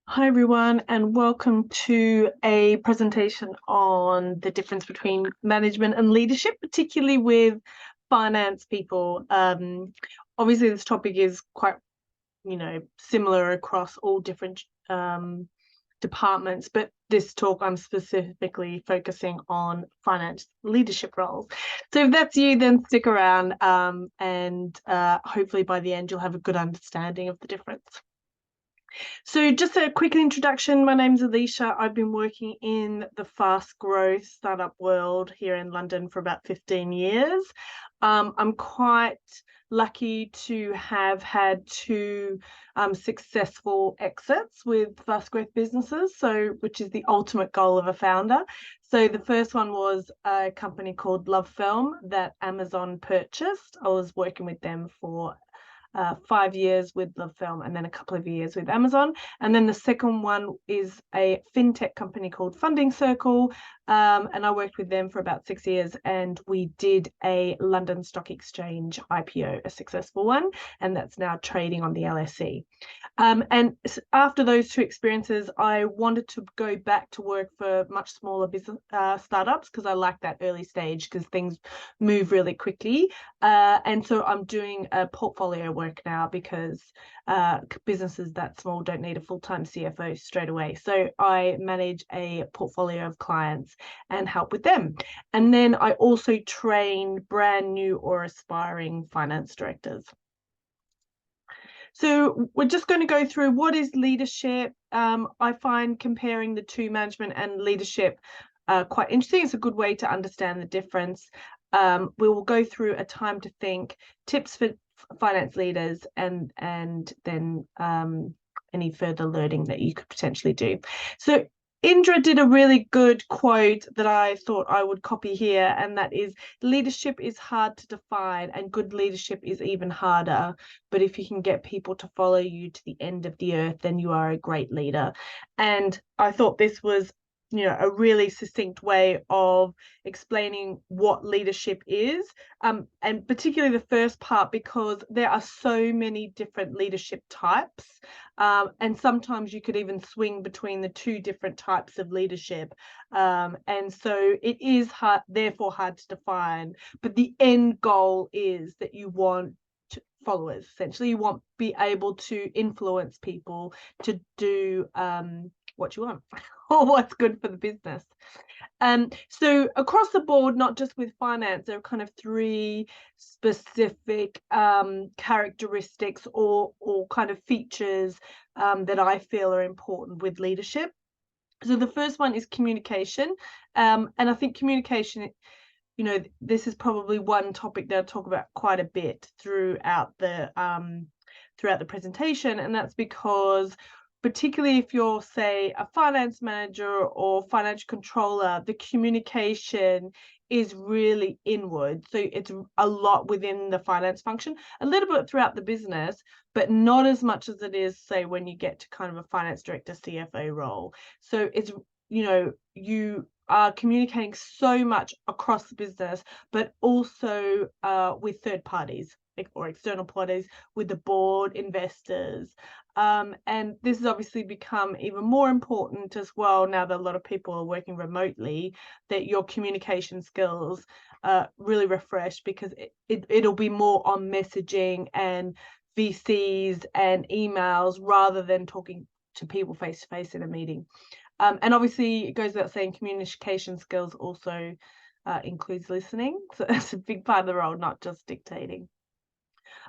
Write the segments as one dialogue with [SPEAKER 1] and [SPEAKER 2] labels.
[SPEAKER 1] Hi everyone, and welcome to a presentation on the difference between management and leadership, particularly with finance people. Obviously, this topic is quite, similar across all different departments, but this talk I'm specifically focusing on finance leadership roles. So if that's you, then stick around, and hopefully by the end you'll have a good understanding of the difference. So just a quick introduction. My name's Alicia. I've been working in the fast growth startup world here in London for about 15 years. I'm quite lucky to have had two successful exits with fast growth businesses, which is the ultimate goal of a founder. So the first one was a company called Love Film that Amazon purchased. I was working with them for 5 years with Love Film and then a couple of years with Amazon. And then the second one is a fintech company called Funding Circle. And I worked with them for about 6 years, and we did a London Stock Exchange IPO, a successful one, and that's now trading on the LSE. And after those two experiences, I wanted to go back to work for much smaller business startups because I like that early stage because things move really quickly. And so I'm doing a portfolio work now because businesses that small don't need a full-time CFO straight away. So I manage a portfolio of clients and help with them. And then I also train brand new or aspiring finance directors. So we're just going to go through what is leadership. I find comparing the two, management and leadership, quite interesting. It's a good way to understand the difference. We will go through a time to think, tips for finance leaders, and then any further learning that you could potentially do. So Indra did a really good quote that I thought I would copy here, and that is, leadership is hard to define and good leadership is even harder. But if you can get people to follow you to the end of the earth, then you are a great leader. And I thought this was a really succinct way of explaining what leadership is, and particularly the first part, because there are so many different leadership types, and sometimes you could even swing between the two different types of leadership, and so it is therefore hard to define, but the end goal is that you want followers. Essentially, you want to be able to influence people to do what you want or what's good for the business. So across the board, not just with finance, there are kind of three specific characteristics or kind of features that I feel are important with leadership. So the first one is communication, and I think communication, this is probably one topic that I talk about quite a bit throughout the presentation, and that's because particularly if you're, say, a finance manager or financial controller, the communication is really inward. So it's a lot within the finance function, a little bit throughout the business, but not as much as it is, say, when you get to kind of a finance director, CFO role. So it's, you are communicating so much across the business, but also with third parties or external parties, with the board, investors. And this has obviously become even more important as well now that a lot of people are working remotely, that your communication skills really refresh, because it'll be more on messaging and VCs and emails rather than talking to people face to face in a meeting. And obviously, it goes without saying, communication skills also includes listening. So that's a big part of the role, not just dictating.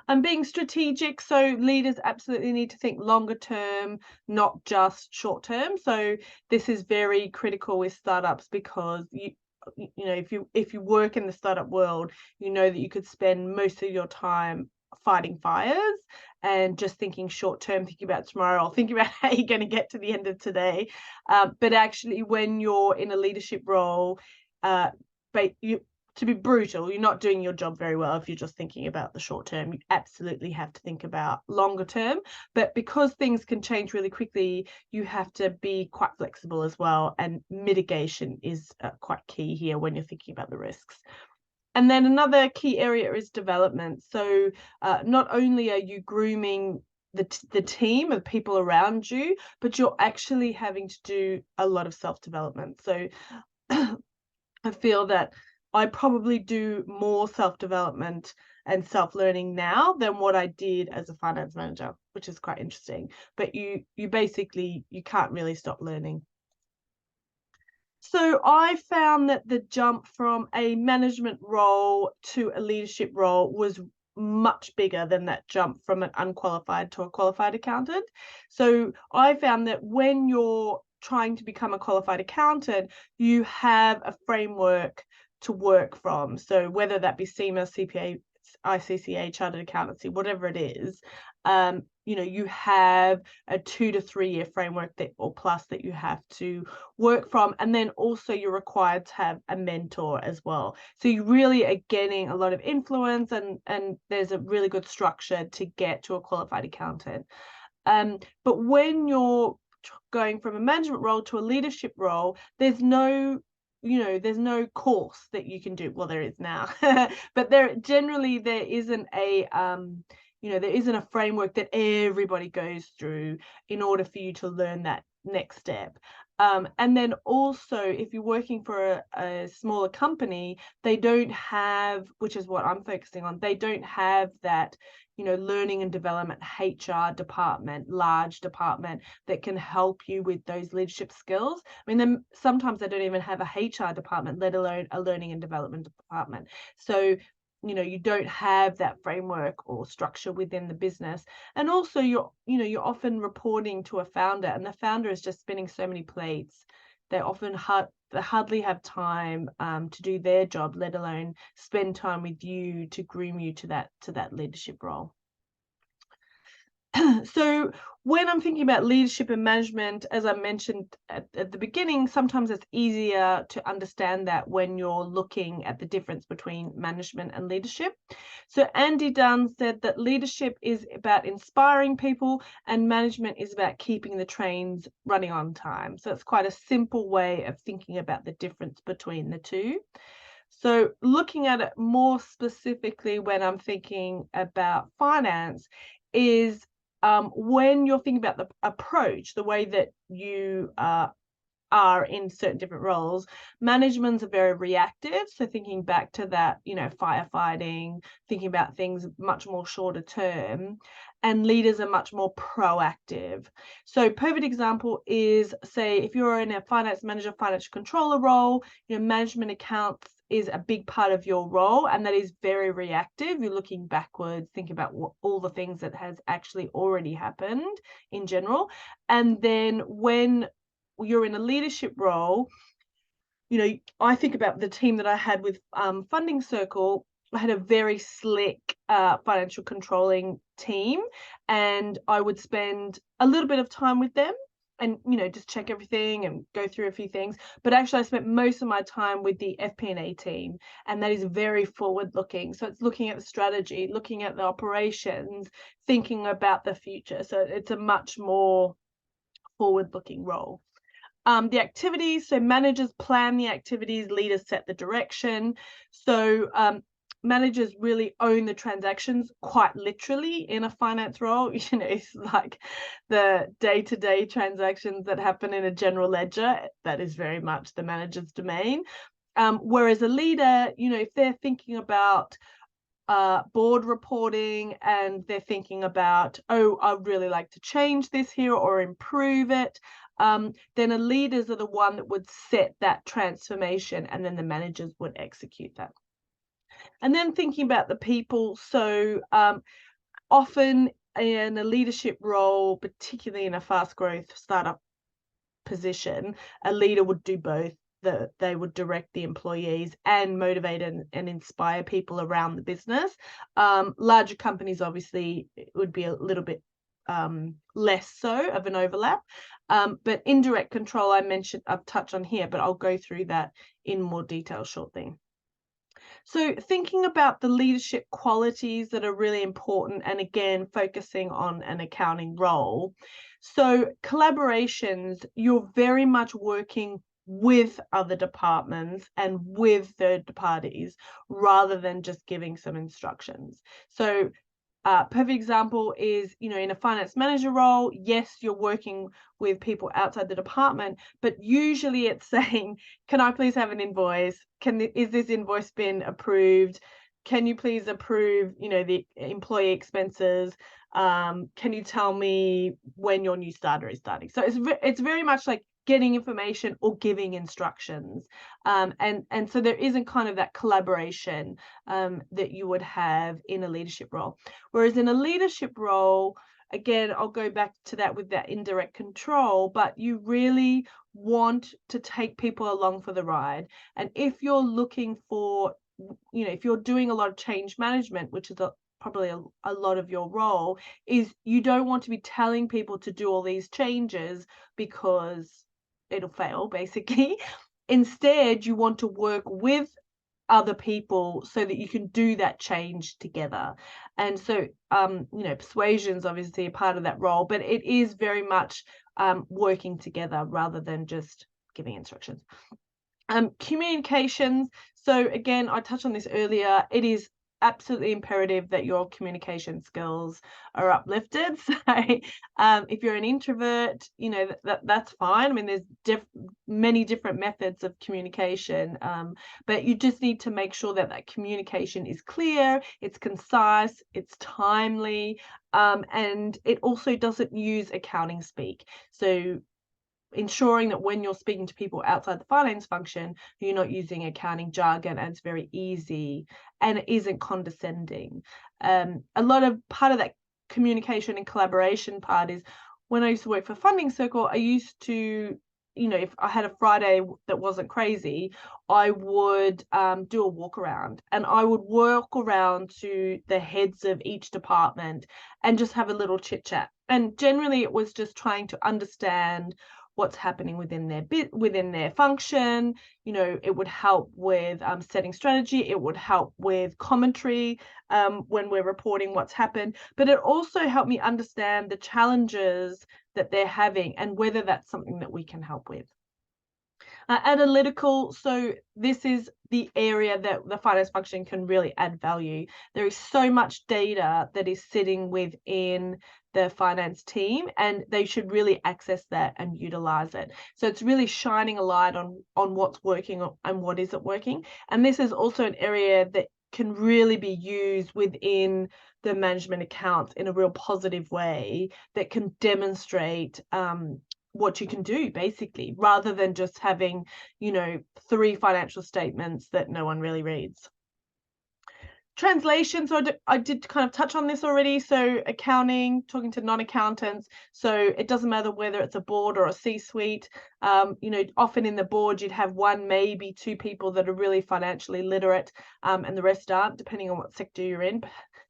[SPEAKER 1] And being strategic, so leaders absolutely need to think longer term, not just short term. So this is very critical with startups, because if you work in the startup world, you know that you could spend most of your time fighting fires and just thinking short term, thinking about tomorrow, or thinking about how you're going to get to the end of today. But actually, when you're in a leadership role, to be brutal, you're not doing your job very well if you're just thinking about the short term. You absolutely have to think about longer term. But because things can change really quickly, you have to be quite flexible as well. And mitigation is quite key here when you're thinking about the risks. And then another key area is development. So not only are you grooming the team of people around you, but you're actually having to do a lot of self-development. So I feel that I probably do more self-development and self-learning now than what I did as a finance manager, which is quite interesting. But you basically, you can't really stop learning. So I found that the jump from a management role to a leadership role was much bigger than that jump from an unqualified to a qualified accountant. So I found that when you're trying to become a qualified accountant, you have a framework to work from. So whether that be CIMA, CPA, ICCA, chartered accountancy, whatever it is, you have a 2 to 3 year framework or plus that you have to work from, and then also you're required to have a mentor as well. So you really are getting a lot of influence, and there's a really good structure to get to a qualified accountant. But when you're going from a management role to a leadership role, there's no course that you can do. Well, there is now, but there isn't there isn't a framework that everybody goes through in order for you to learn that next step. And then also, if you're working for a smaller company, they don't have, which is what I'm focusing on, they don't have that learning and development HR department, large department that can help you with those leadership skills. I mean, sometimes they don't even have a HR department, let alone a learning and development department. So you don't have that framework or structure within the business. And also you're often reporting to a founder, and the founder is just spinning so many plates. They often they hardly have time to do their job, let alone spend time with you to groom you to that leadership role. So when I'm thinking about leadership and management, as I mentioned at the beginning, sometimes it's easier to understand that when you're looking at the difference between management and leadership. So Andy Dunn said that leadership is about inspiring people and management is about keeping the trains running on time. So it's quite a simple way of thinking about the difference between the two. So looking at it more specifically when I'm thinking about finance is when you're thinking about the approach, the way that you are in certain different roles, managements are very reactive. So thinking back to that, firefighting, thinking about things much more shorter term, and leaders are much more proactive. So perfect example is, say, if you're in a finance manager, financial controller role, management accounts is a big part of your role, and that is very reactive. You're looking backwards, thinking about all the things that has actually already happened in general. And then when you're in a leadership role, I think about the team that I had with Funding Circle. I had a very slick financial controlling team, and I would spend a little bit of time with them and just check everything and go through a few things. But actually I spent most of my time with the FP&A team, and that is very forward looking. So it's looking at the strategy, looking at the operations, thinking about the future. So it's a much more forward looking role. The activities, so managers plan the activities, leaders set the direction. So managers really own the transactions quite literally in a finance role. It's like the day-to-day transactions that happen in a general ledger, that is very much the manager's domain. Whereas a leader, if they're thinking about board reporting and they're thinking about, I'd really like to change this here or improve it, then a leaders are the one that would set that transformation, and then the managers would execute that. And then thinking about the people, so often in a leadership role, particularly in a fast growth startup position, a leader would do both. They would direct the employees and motivate and inspire people around the business. Larger companies, obviously, it would be a little bit less so of an overlap. But indirect control, I've touched on here, but I'll go through that in more detail shortly. So thinking about the leadership qualities that are really important, and again, focusing on an accounting role. So collaborations, you're very much working with other departments and with third parties rather than just giving some instructions. So Perfect example is, in a finance manager role, yes, you're working with people outside the department, but usually it's saying, can I please have an invoice? Is this invoice been approved? Can you please approve, the employee expenses? Can you tell me when your new starter is starting? So it's very much like getting information or giving instructions. And so there isn't kind of that collaboration that you would have in a leadership role. Whereas in a leadership role, again, I'll go back to that with that indirect control, but you really want to take people along for the ride. And if you're looking for, if you're doing a lot of change management, which is probably a lot of your role, is you don't want to be telling people to do all these changes because it'll fail, basically. Instead, you want to work with other people so that you can do that change together. And so, persuasion's obviously a part of that role, but it is very much working together rather than just giving instructions. Communications. So again, I touched on this earlier. It is absolutely imperative that your communication skills are uplifted. So if you're an introvert, that's fine. I mean, there's many different methods of communication, but you just need to make sure that communication is clear, it's concise, it's timely, and it also doesn't use accounting speak. So ensuring that when you're speaking to people outside the finance function, you're not using accounting jargon and it's very easy and it isn't condescending. Part of that communication and collaboration part is when I used to work for Funding Circle, I used to, if I had a Friday that wasn't crazy, I would do a walk around and I would walk around to the heads of each department and just have a little chit chat. And generally it was just trying to understand what's happening within their function. It would help with setting strategy. It would help with commentary when we're reporting what's happened. But it also helped me understand the challenges that they're having and whether that's something that we can help with. Analytical, so this is the area that the finance function can really add value. There is so much data that is sitting within the finance team and they should really access that and utilize it. So it's really shining a light on what's working and what isn't working. And this is also an area that can really be used within the management accounts in a real positive way that can demonstrate what you can do, basically, rather than just having, 3 financial statements that no one really reads. Translation, so I did kind of touch on this already. So accounting, talking to non-accountants. So it doesn't matter whether it's a board or a C-suite. Often in the board, you'd have 1, maybe 2 people that are really financially literate, and the rest aren't, depending on what sector you're in.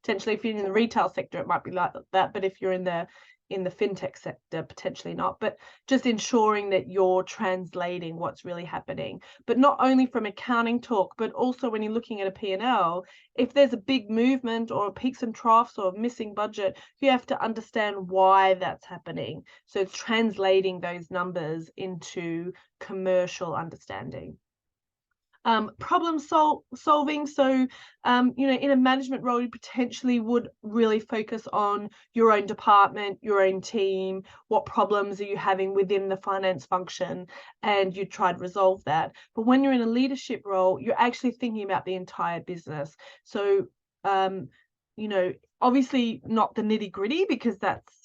[SPEAKER 1] Potentially, if you're in the retail sector, it might be like that. But if you're in the fintech sector, potentially not, but just ensuring that you're translating what's really happening. But not only from accounting talk, but also when you're looking at a P&L, if there's a big movement or peaks and troughs or missing budget, you have to understand why that's happening. So it's translating those numbers into commercial understanding. Problem solving. So, in a management role, you potentially would really focus on your own department, your own team, what problems are you having within the finance function, and you try to resolve that. But when you're in a leadership role, you're actually thinking about the entire business. So, obviously not the nitty gritty because that's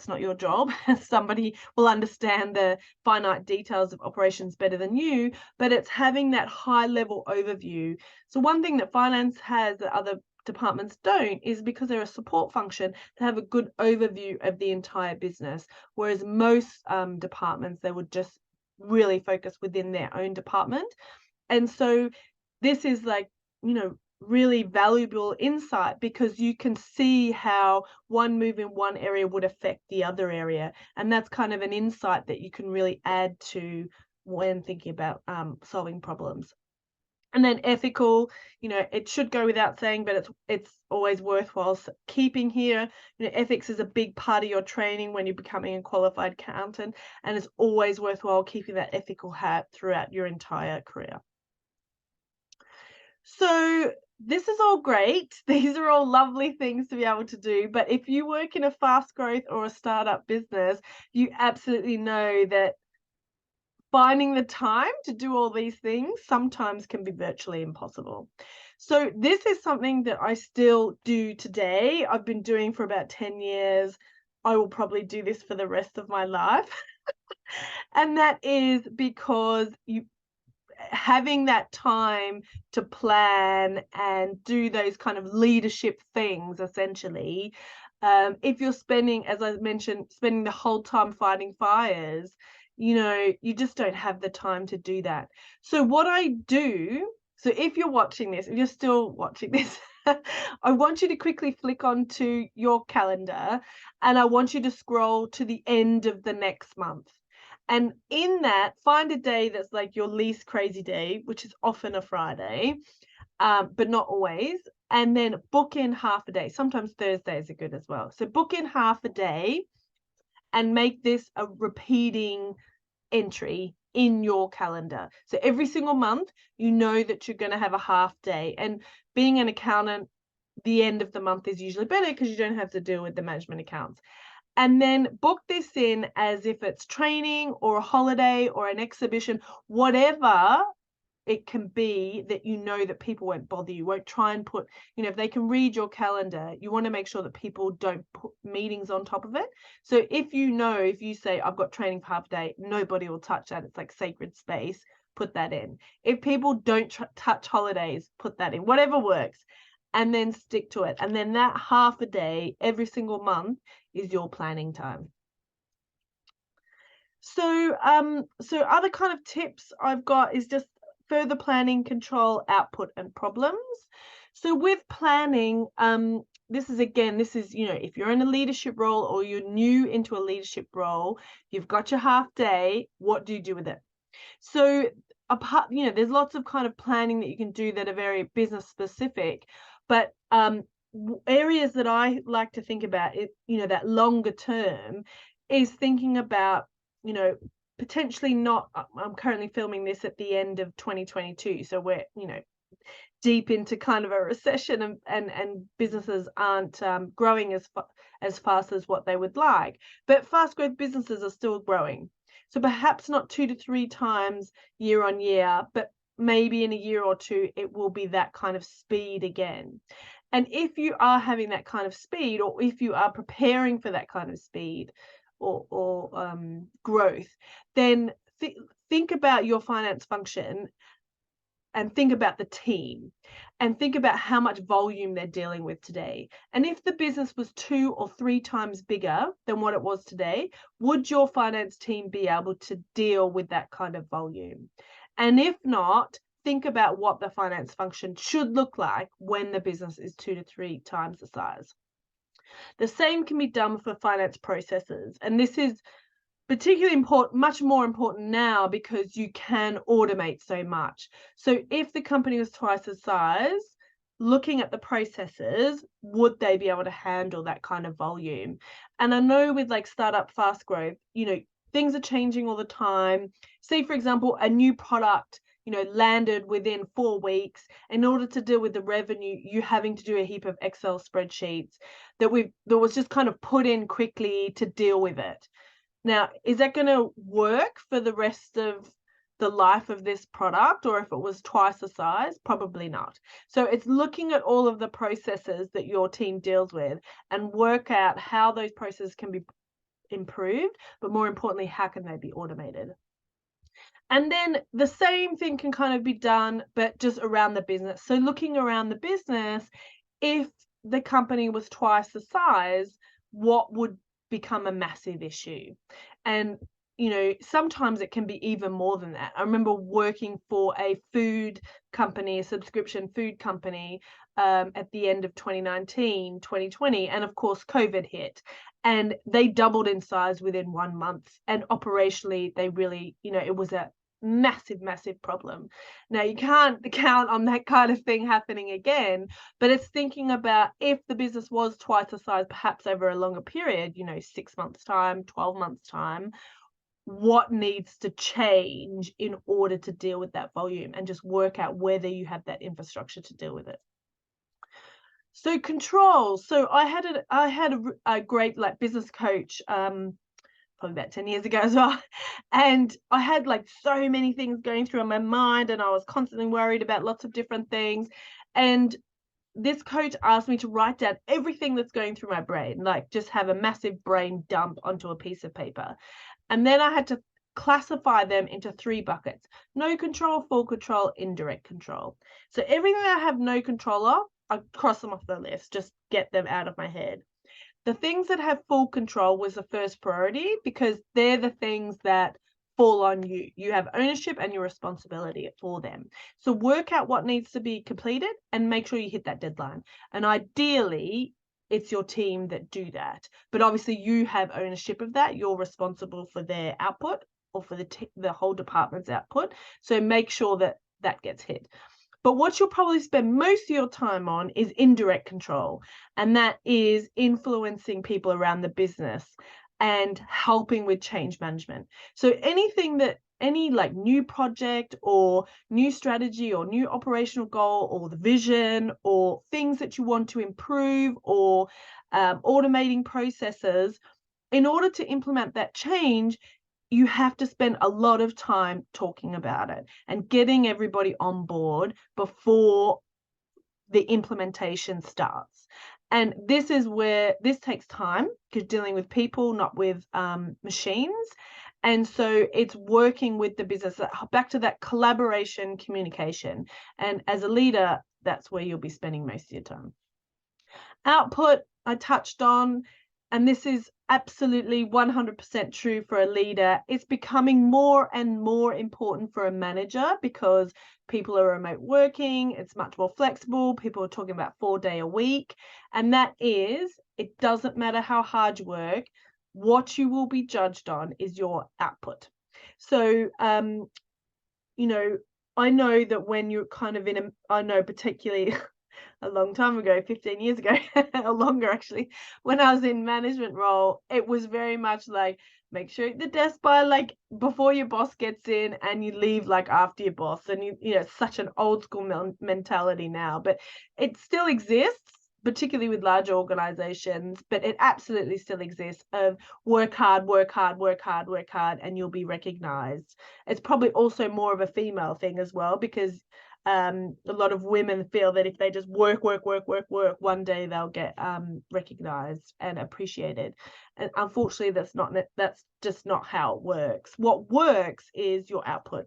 [SPEAKER 1] not your job. Somebody will understand the finite details of operations better than you, but it's having that high level overview. So one thing that finance has that other departments don't is because they're a support function to have a good overview of the entire business, whereas most departments, they would just really focus within their own department. And so this is like, really valuable insight because you can see how one move in one area would affect the other area. And that's kind of an insight that you can really add to when thinking about solving problems. And then ethical, it should go without saying, but it's always worthwhile keeping here. Ethics is a big part of your training when you're becoming a qualified accountant, and it's always worthwhile keeping that ethical hat throughout your entire career. So this is all great. These are all lovely things to be able to do. But if you work in a fast growth or a startup business, you absolutely know that finding the time to do all these things sometimes can be virtually impossible. So this is something that I still do today. I've been doing for about 10 years. I will probably do this for the rest of my life. And that is because you having that time to plan and do those kind of leadership things essentially. If you're spending, as I mentioned, spending the whole time fighting fires, you just don't have the time to do that. So what I do, so if you're watching this, if you're still watching this, I want you to quickly flick onto your calendar and I want you to scroll to the end of the next month. And in that, find a day that's like your least crazy day, which is often a Friday, but not always. And then book in half a day. Sometimes Thursdays are good as well. So book in half a day and make this a repeating entry in your calendar. So every single month, you know that you're going to have a half day. And being an accountant, the end of the month is usually better because you don't have to deal with the management accounts. And then book this in as if it's training or a holiday or an exhibition, whatever it can be that you know that people won't bother you, won't try and put, if they can read your calendar, you want to make sure that people don't put meetings on top of it. So if you say, I've got training for half a day, nobody will touch that. It's like sacred space, put that in. If people don't touch holidays, put that in, whatever works. And then stick to it. And then that half a day every single month is your planning time. So other kind of tips I've got is just further planning, control, output, and problems. So with planning, this is, if you're in a leadership role or you're new into a leadership role, you've got your half day, what do you do with it? So there's lots of kind of planning that you can do that are very business specific, but areas that I like to think about it, that longer term is thinking about, potentially not, I'm currently filming this at the end of 2022. So we're, deep into kind of a recession and businesses aren't growing as fast as what they would like, but fast growth businesses are still growing. So perhaps not 2 to 3 times year on year, but maybe in a year or two, it will be that kind of speed again. And if you are having that kind of speed, or if you are preparing for that kind of speed or growth, then think about your finance function and think about the team and think about how much volume they're dealing with today. And if the business was 2 or 3 times bigger than what it was today, would your finance team be able to deal with that kind of volume? And if not, think about what the finance function should look like when the business is 2 to 3 times the size. The same can be done for finance processes. And this is particularly important, much more important now because you can automate so much. So if the company was twice the size, looking at the processes, would they be able to handle that kind of volume? And I know with like startup fast growth, things are changing all the time. Say, for example, a new product, landed within 4 weeks. In order to deal with the revenue, you having to do a heap of Excel spreadsheets that was just kind of put in quickly to deal with it. Now, is that going to work for the rest of the life of this product? Or if it was twice the size, probably not. So it's looking at all of the processes that your team deals with and work out how those processes can be improved, but more importantly, how can they be automated? And then the same thing can kind of be done, but just around the business. So looking around the business, if the company was twice the size, what would become a massive issue? And sometimes it can be even more than that. I remember working for a food company, a subscription food company, at the end of 2019, 2020, and of course COVID hit, and they doubled in size within 1 month. And operationally, they really, it was a massive problem. Now you can't count on that kind of thing happening again, but it's thinking about if the business was twice the size, perhaps over a longer period, 6 months time, 12 months time, what needs to change in order to deal with that volume, and just work out whether you have that infrastructure to deal with it. So control. So I had a great like business coach, probably about 10 years ago as well. And I had like so many things going through in my mind, and I was constantly worried about lots of different things. And this coach asked me to write down everything that's going through my brain, like just have a massive brain dump onto a piece of paper. And then I had to classify them into 3 buckets: no control, full control, indirect control. So everything I have no control of, I cross them off the list, just get them out of my head. The things that have full control was the first priority, because they're the things that fall on you. You have ownership and your responsibility for them. So work out what needs to be completed and make sure you hit that deadline. And ideally, it's your team that do that. But obviously, you have ownership of that. You're responsible for their output, or for the whole department's output. So make sure that that gets hit. But what you'll probably spend most of your time on is indirect control, and that is influencing people around the business and helping with change management. So any like new project or new strategy or new operational goal or the vision or things that you want to improve, or automating processes, in order to implement that change, you have to spend a lot of time talking about it and getting everybody on board before the implementation starts. And this is where this takes time, because dealing with people, not with machines. And so it's working with the business, back to that collaboration, communication. And as a leader, that's where you'll be spending most of your time. Output, I touched on, and this is absolutely 100% true for a leader. It's becoming more and more important for a manager, because people are remote working, it's much more flexible. People are talking about 4-day a week. And that is, it doesn't matter how hard you work, what you will be judged on is your output. So, I know that when you're kind of I know particularly a long time ago, 15 years ago, or longer actually, when I was in management role, it was very much like, make sure the desk by like before your boss gets in, and you leave like after your boss. And it's such an old school mentality now, but it still exists, particularly with larger organizations, but it absolutely still exists, of work hard, work hard, work hard, work hard, and you'll be recognized. It's probably also more of a female thing as well, because a lot of women feel that if they just work, one day they'll get recognized and appreciated. And unfortunately, that's just not how it works. What works is your output.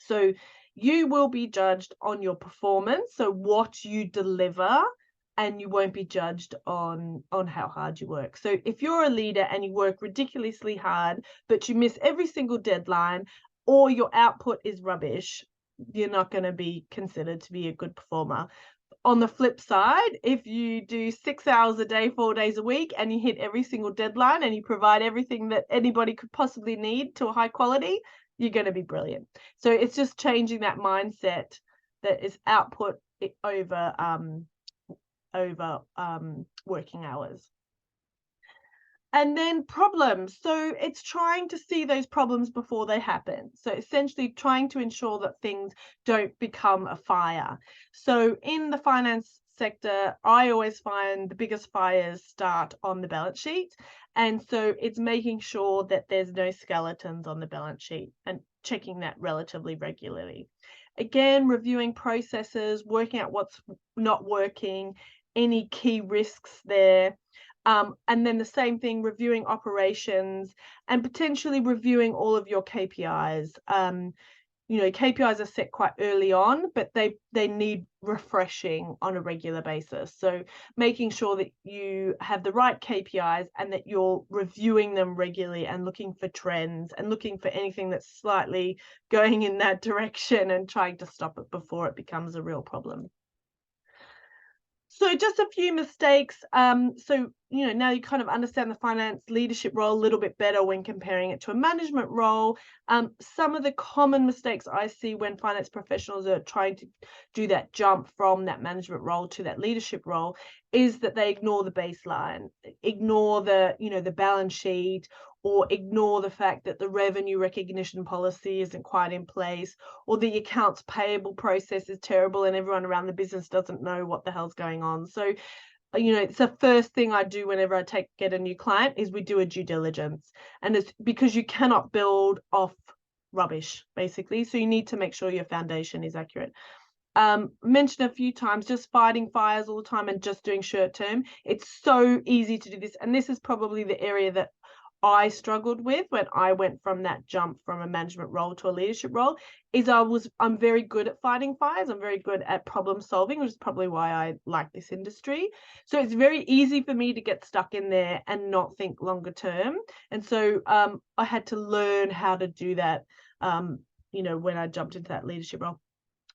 [SPEAKER 1] So you will be judged on your performance, so what you deliver, and you won't be judged on how hard you work. So if you're a leader and you work ridiculously hard, but you miss every single deadline, or your output is rubbish, you're not going to be considered to be a good performer. On the flip side, if you do 6 hours a day, 4 days a week, and you hit every single deadline, and you provide everything that anybody could possibly need to a high quality, you're going to be brilliant. So it's just changing that mindset, that is output over working hours. And then problems. So it's trying to see those problems before they happen. So essentially trying to ensure that things don't become a fire. So in the finance sector, I always find the biggest fires start on the balance sheet. And so it's making sure that there's no skeletons on the balance sheet, and checking that relatively regularly. Again, reviewing processes, working out what's not working, any key risks there. And then the same thing, reviewing operations, and potentially reviewing all of your KPIs. KPIs are set quite early on, but they need refreshing on a regular basis. So making sure that you have the right KPIs, and that you're reviewing them regularly, and looking for trends, and looking for anything that's slightly going in that direction, and trying to stop it before it becomes a real problem. So just a few mistakes. So, now you kind of understand the finance leadership role a little bit better when comparing it to a management role. Some of the common mistakes I see when finance professionals are trying to do that jump from that management role to that leadership role is that they ignore the baseline, ignore the balance sheet, or ignore the fact that the revenue recognition policy isn't quite in place, or the accounts payable process is terrible and everyone around the business doesn't know what the hell's going on. So, it's the first thing I do whenever I get a new client is we do a due diligence. And it's because you cannot build off rubbish, basically. So you need to make sure your foundation is accurate. Mentioned a few times, just fighting fires all the time and just doing short term. It's so easy to do this. And this is probably the area that I struggled with when I went from that jump from a management role to a leadership role, is I'm very good at fighting fires. I'm very good at problem solving, which is probably why I like this industry. So it's very easy for me to get stuck in there and not think longer term. And so I had to learn how to do that, when I jumped into that leadership role.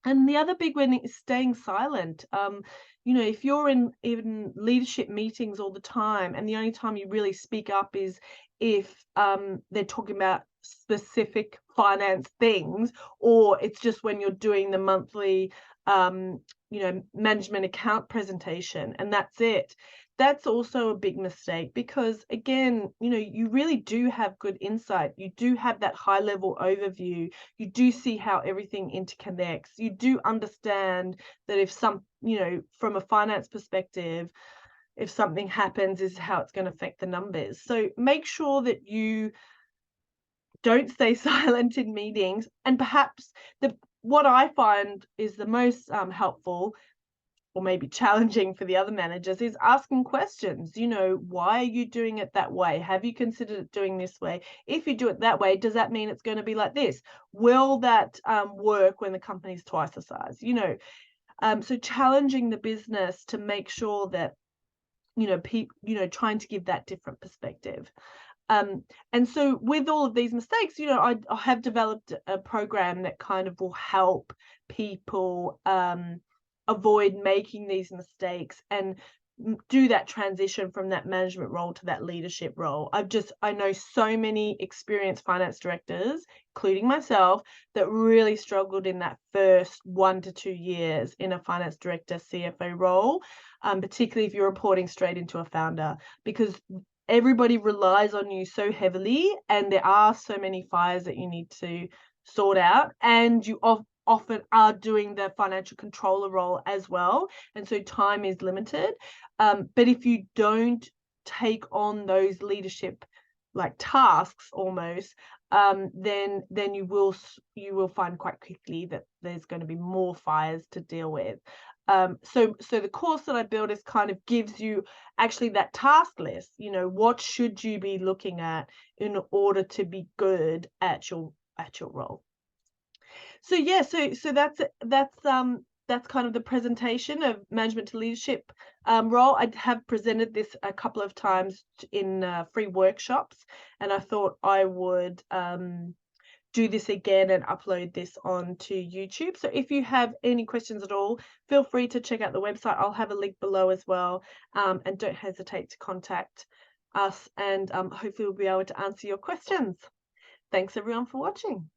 [SPEAKER 1] And the other big one is staying silent. If you're in leadership meetings all the time and the only time you really speak up is if they're talking about specific finance things, or it's just when you're doing the monthly management account presentation and that's it. That's also a big mistake because, again, you really do have good insight. You do have that high level overview. You do see how everything interconnects. You do understand that if from a finance perspective, if something happens, is how it's going to affect the numbers. So make sure that you don't stay silent in meetings. And perhaps what I find is the most helpful, or maybe challenging for the other managers, is asking questions. Why are you doing it that way? Have you considered it doing this way? If you do it that way, does that mean it's going to be like this? Will that work when the company's twice the size? So challenging the business to make sure that trying to give that different perspective. And so with all of these mistakes, I have developed a program that kind of will help people avoid making these mistakes and do that transition from that management role to that leadership role. I know so many experienced finance directors, including myself, that really struggled in that first 1 to 2 years in a finance director CFO role, particularly if you're reporting straight into a founder, because everybody relies on you so heavily and there are so many fires that you need to sort out, and you often are doing the financial controller role as well, and so time is limited. But if you don't take on those leadership tasks almost, then you will find quite quickly that there's going to be more fires to deal with. So the course that I built is kind of gives you actually that task list. What should you be looking at in order to be good at your role? So yeah, so that's kind of the presentation of management to leadership role. I have presented this a couple of times in free workshops, and I thought I would do this again and upload this onto YouTube. So if you have any questions at all, feel free to check out the website. I'll have a link below as well, and don't hesitate to contact us, and hopefully we'll be able to answer your questions. Thanks everyone for watching.